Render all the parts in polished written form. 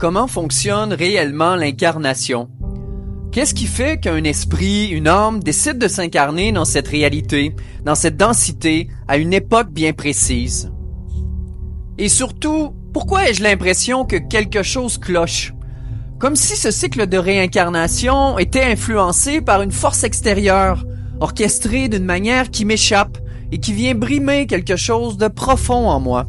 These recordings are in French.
Comment fonctionne réellement l'incarnation? Qu'est-ce qui fait qu'un esprit, une âme, décide de s'incarner dans cette réalité, dans cette densité, à une époque bien précise? Et surtout, pourquoi ai-je l'impression que quelque chose cloche? Comme si ce cycle de réincarnation était influencé par une force extérieure, orchestrée d'une manière qui m'échappe et qui vient brimer quelque chose de profond en moi.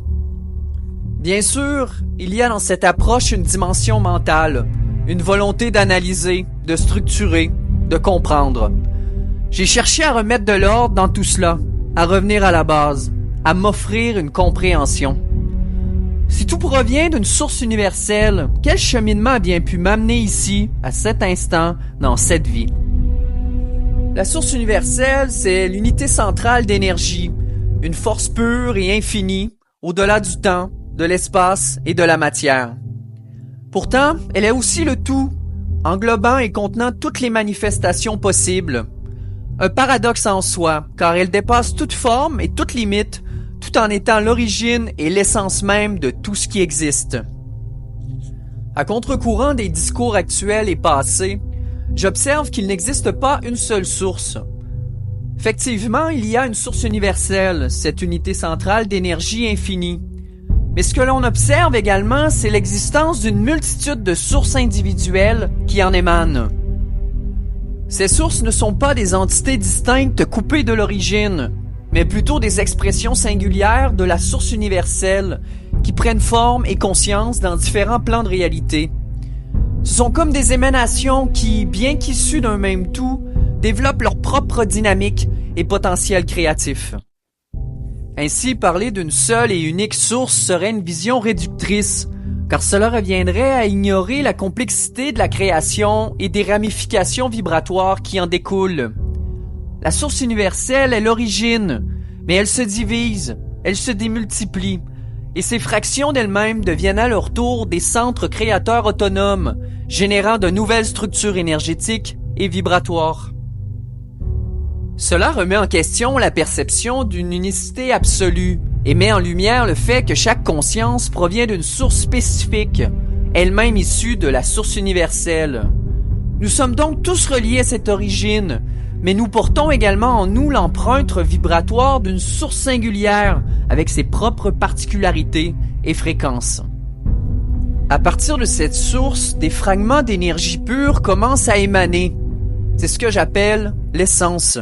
Bien sûr, il y a dans cette approche une dimension mentale, une volonté d'analyser, de structurer, de comprendre. J'ai cherché à remettre de l'ordre dans tout cela, à revenir à la base, à m'offrir une compréhension. Si tout provient d'une source universelle, quel cheminement a bien pu m'amener ici, à cet instant, dans cette vie? La source universelle, c'est l'unité centrale d'énergie, une force pure et infinie, au-delà du temps, de l'espace et de la matière. Pourtant, elle est aussi le tout, englobant et contenant toutes les manifestations possibles. Un paradoxe en soi, car elle dépasse toute forme et toute limite, tout en étant l'origine et l'essence même de tout ce qui existe. À contre-courant des discours actuels et passés, j'observe qu'il n'existe pas une seule source. Effectivement, il y a une source universelle, cette unité centrale d'énergie infinie. Mais ce que l'on observe également, c'est l'existence d'une multitude de sources individuelles qui en émanent. Ces sources ne sont pas des entités distinctes coupées de l'origine, mais plutôt des expressions singulières de la source universelle qui prennent forme et conscience dans différents plans de réalité. Ce sont comme des émanations qui, bien qu'issues d'un même tout, développent leur propre dynamique et potentiel créatif. Ainsi, parler d'une seule et unique source serait une vision réductrice, car cela reviendrait à ignorer la complexité de la création et des ramifications vibratoires qui en découlent. La source universelle est l'origine, mais elle se divise, elle se démultiplie, et ces fractions d'elles-mêmes deviennent à leur tour des centres créateurs autonomes, générant de nouvelles structures énergétiques et vibratoires. Cela remet en question la perception d'une unicité absolue et met en lumière le fait que chaque conscience provient d'une source spécifique, elle-même issue de la source universelle. Nous sommes donc tous reliés à cette origine, mais nous portons également en nous l'empreinte vibratoire d'une source singulière avec ses propres particularités et fréquences. À partir de cette source, des fragments d'énergie pure commencent à émaner. C'est ce que j'appelle l'essence.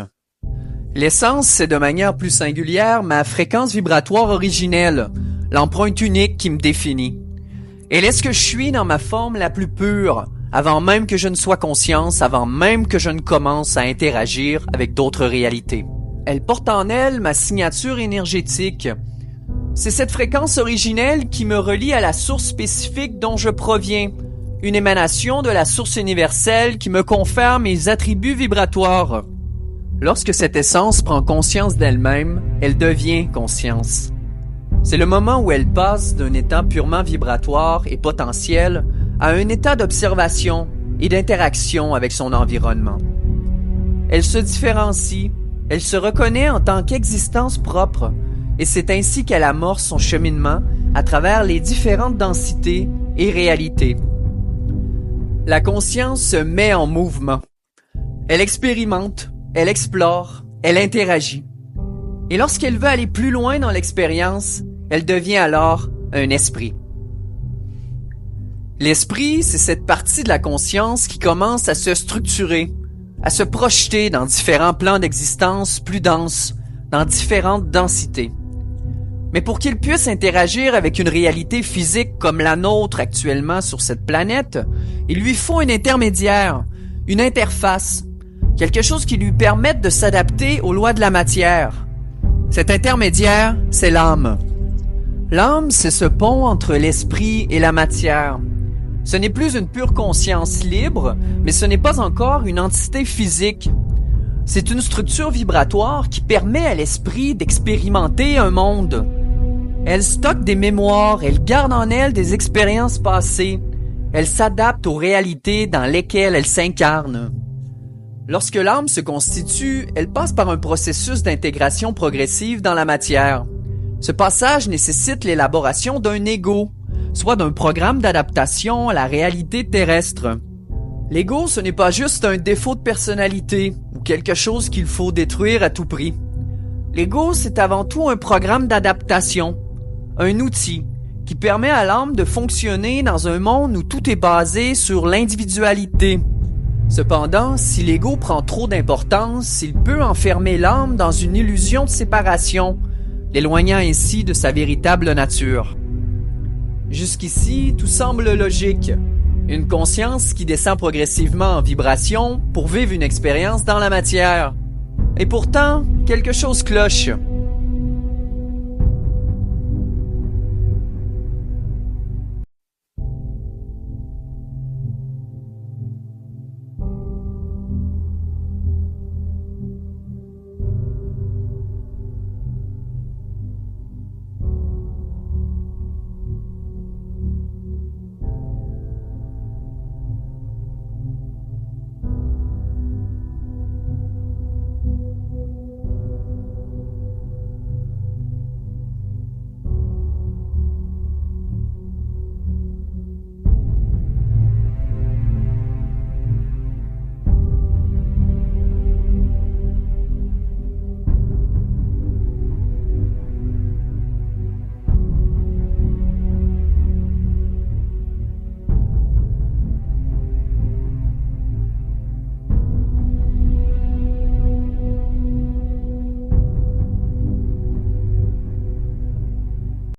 L'essence, c'est de manière plus singulière ma fréquence vibratoire originelle, l'empreinte unique qui me définit. Elle est ce que je suis dans ma forme la plus pure, avant même que je ne sois conscience, avant même que je ne commence à interagir avec d'autres réalités. Elle porte en elle ma signature énergétique. C'est cette fréquence originelle qui me relie à la source spécifique dont je proviens, une émanation de la source universelle qui me confère mes attributs vibratoires. Lorsque cette essence prend conscience d'elle-même, elle devient conscience. C'est le moment où elle passe d'un état purement vibratoire et potentiel à un état d'observation et d'interaction avec son environnement. Elle se différencie, elle se reconnaît en tant qu'existence propre, et c'est ainsi qu'elle amorce son cheminement à travers les différentes densités et réalités. La conscience se met en mouvement. Elle expérimente, elle explore, elle interagit. Et lorsqu'elle veut aller plus loin dans l'expérience, elle devient alors un esprit. L'esprit, c'est cette partie de la conscience qui commence à se structurer, à se projeter dans différents plans d'existence plus denses, dans différentes densités. Mais pour qu'il puisse interagir avec une réalité physique comme la nôtre actuellement sur cette planète, il lui faut un intermédiaire, une interface, quelque chose qui lui permette de s'adapter aux lois de la matière. Cet intermédiaire, c'est l'âme. L'âme, c'est ce pont entre l'esprit et la matière. Ce n'est plus une pure conscience libre, mais ce n'est pas encore une entité physique. C'est une structure vibratoire qui permet à l'esprit d'expérimenter un monde. Elle stocke des mémoires, elle garde en elle des expériences passées. Elle s'adapte aux réalités dans lesquelles elle s'incarne. Lorsque l'âme se constitue, elle passe par un processus d'intégration progressive dans la matière. Ce passage nécessite l'élaboration d'un ego, soit d'un programme d'adaptation à la réalité terrestre. L'ego, ce n'est pas juste un défaut de personnalité ou quelque chose qu'il faut détruire à tout prix. L'ego, c'est avant tout un programme d'adaptation, un outil qui permet à l'âme de fonctionner dans un monde où tout est basé sur l'individualité. Cependant, si l'ego prend trop d'importance, il peut enfermer l'âme dans une illusion de séparation, l'éloignant ainsi de sa véritable nature. Jusqu'ici, tout semble logique. Une conscience qui descend progressivement en vibration pour vivre une expérience dans la matière. Et pourtant, quelque chose cloche.